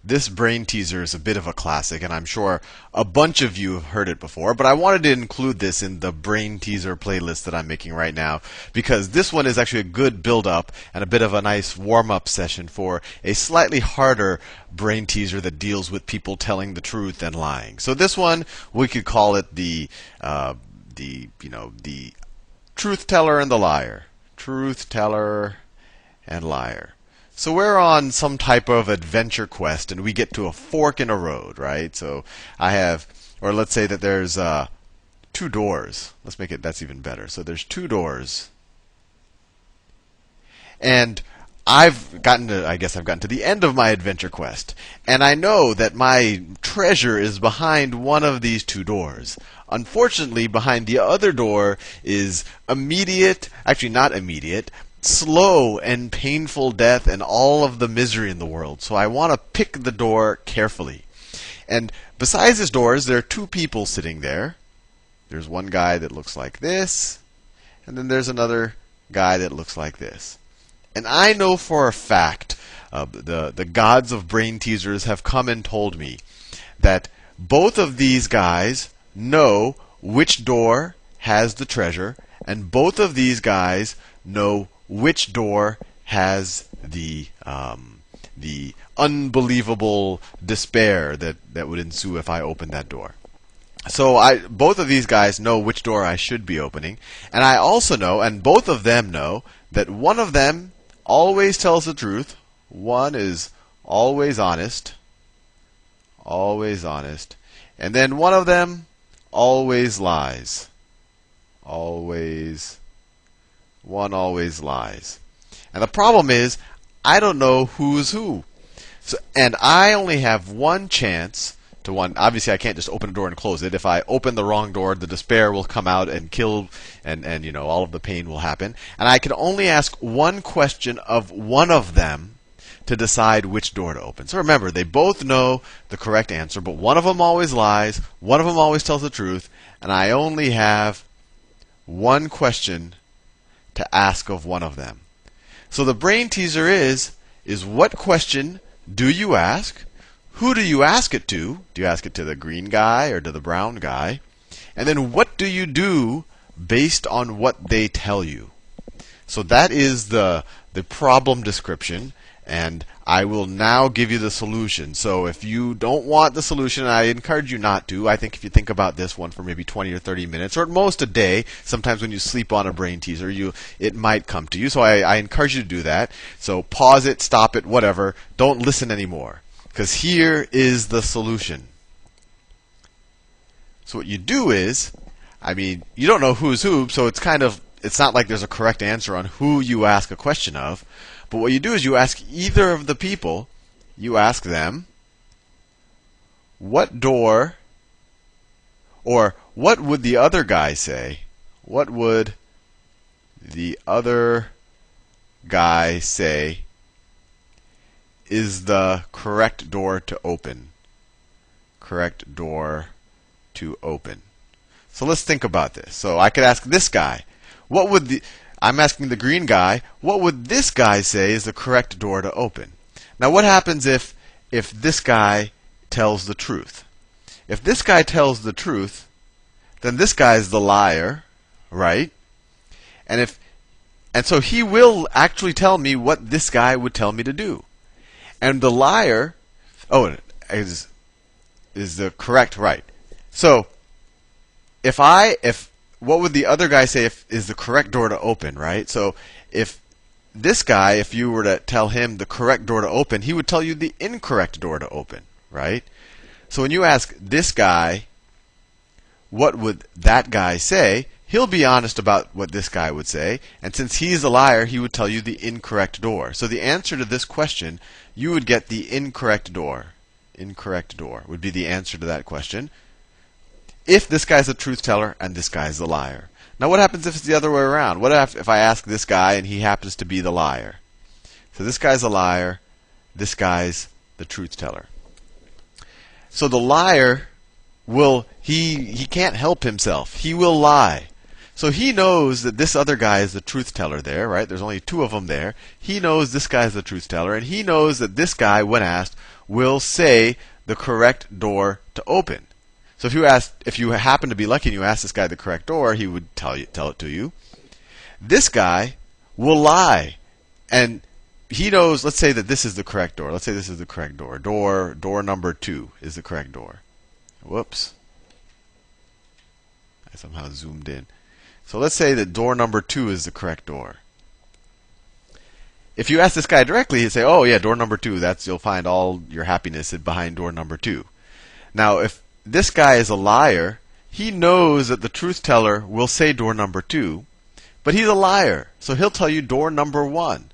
This brain teaser is a bit of a classic, and I'm sure a bunch of you have heard it before, but I wanted to include this in the brain teaser playlist that I'm making right now because this one is actually a good build-up and a bit of a nice warm-up session for a slightly harder brain teaser that deals with people telling the truth and lying. So this one, we could call it the truth teller and the liar. Truth teller and liar. So we're on some type of adventure quest, and we get to a fork in a road, right? So I have, or let's say that there's two doors. Let's make it, that's even better. So there's two doors. And I guess I've gotten to the end of my adventure quest. And I know that my treasure is behind one of these two doors. Unfortunately, behind the other door is actually not immediate, slow and painful death and all of the misery in the world. So I want to pick the door carefully. And besides this doors, there are two people sitting there. There's one guy that looks like this, and then there's another guy that looks like this. And I know for a fact, the gods of brain teasers have come and told me that both of these guys know which door has the treasure, and both of these guys know which door has the unbelievable despair that would ensue if I opened that door. So both of these guys know which door I should be opening, and I also know, and both of them know, that one of them always tells the truth. One is always honest, and then one of them always lies. One always lies. And the problem is, I don't know who's who. And I only have one chance to one. Obviously, I can't just open a door and close it. If I open the wrong door, the despair will come out and kill, and all of the pain will happen. And I can only ask one question of one of them to decide which door to open. So remember, they both know the correct answer, but one of them always lies, one of them always tells the truth, and I only have one question to ask of one of them. So the brain teaser is what question do you ask? Who do you ask it to? Do you ask it to the green guy or to the brown guy? And then what do you do based on what they tell you? So that is the problem description, and I will now give you the solution. So if you don't want the solution, I encourage you not to. I think if you think about this one for maybe 20 or 30 minutes, or at most a day, sometimes when you sleep on a brain teaser, it might come to you. So I encourage you to do that. So pause it, stop it, whatever. Don't listen anymore, because here is the solution. So what you do is, you don't know who's who, so it's not like there's a correct answer on who you ask a question of. But what you do is you ask either of the people, you ask them, what door, or what would the other guy say? What would the other guy say is the correct door to open? Correct door to open. So let's think about this. So I could ask this guy, I'm asking the green guy, what would this guy say is the correct door to open? Now what happens if this guy tells the truth? If this guy tells the truth, then this guy is the liar, right? And so he will actually tell me what this guy would tell me to do. And the liar, is the correct, right? So what would the other guy say is the correct door to open, right? So if this guy, if you were to tell him the correct door to open, he would tell you the incorrect door to open, right? So when you ask this guy, what would that guy say? He'll be honest about what this guy would say, and since he's a liar, he would tell you the incorrect door. So the answer to this question, you would get the incorrect door. Incorrect door would be the answer to that question, if this guy's a truth teller and this guy's a liar. Now what happens if it's the other way around? What if I ask this guy and he happens to be the liar? So this guy's a liar, this guy's the truth teller. So the liar he can't help himself. He will lie. So he knows that this other guy is the truth teller there, right? There's only two of them there. He knows this guy is the truth teller, and he knows that this guy, when asked, will say the correct door to open. So if you happen to be lucky and you ask this guy the correct door, he would tell it to you. This guy will lie, and he knows. Let's say that this is the correct door. Let's say this is the correct door. Door number 2 is the correct door. Whoops. I somehow zoomed in. So let's say that door number 2 is the correct door. If you ask this guy directly, he'd say, "Oh yeah, door number 2. You'll find all your happiness behind door number 2." Now, if this guy is a liar, he knows that the truth teller will say door number 2, but he's a liar, so he'll tell you door number 1.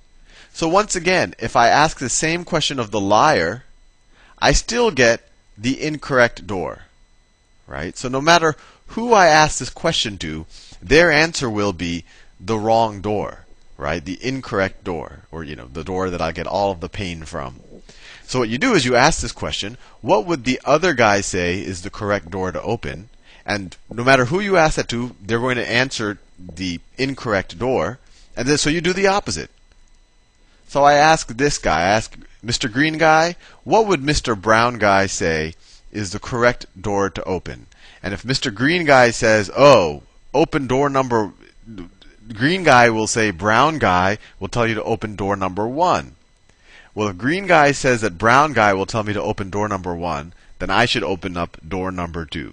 So once again, if I ask the same question of the liar, I still get the incorrect door, right? So no matter who I ask this question to, their answer will be the wrong door, right? The incorrect door, or the door that I get all of the pain from. So what you do is you ask this question, what would the other guy say is the correct door to open? And no matter who you ask that to, they're going to answer the incorrect door. And then so you do the opposite. So I ask this guy, I ask Mr. Green guy, what would Mr. Brown guy say is the correct door to open? And if Mr. Green guy says, "Oh, open door number," Green guy will say Brown guy will tell you to open door number 1. Well, if Green guy says that Brown guy will tell me to open door number 1, then I should open up door number 2.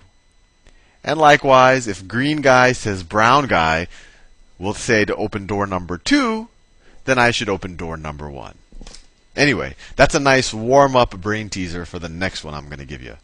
And likewise, if Green guy says Brown guy will say to open door number 2, then I should open door number 1. Anyway, that's a nice warm-up brain teaser for the next one I'm going to give you.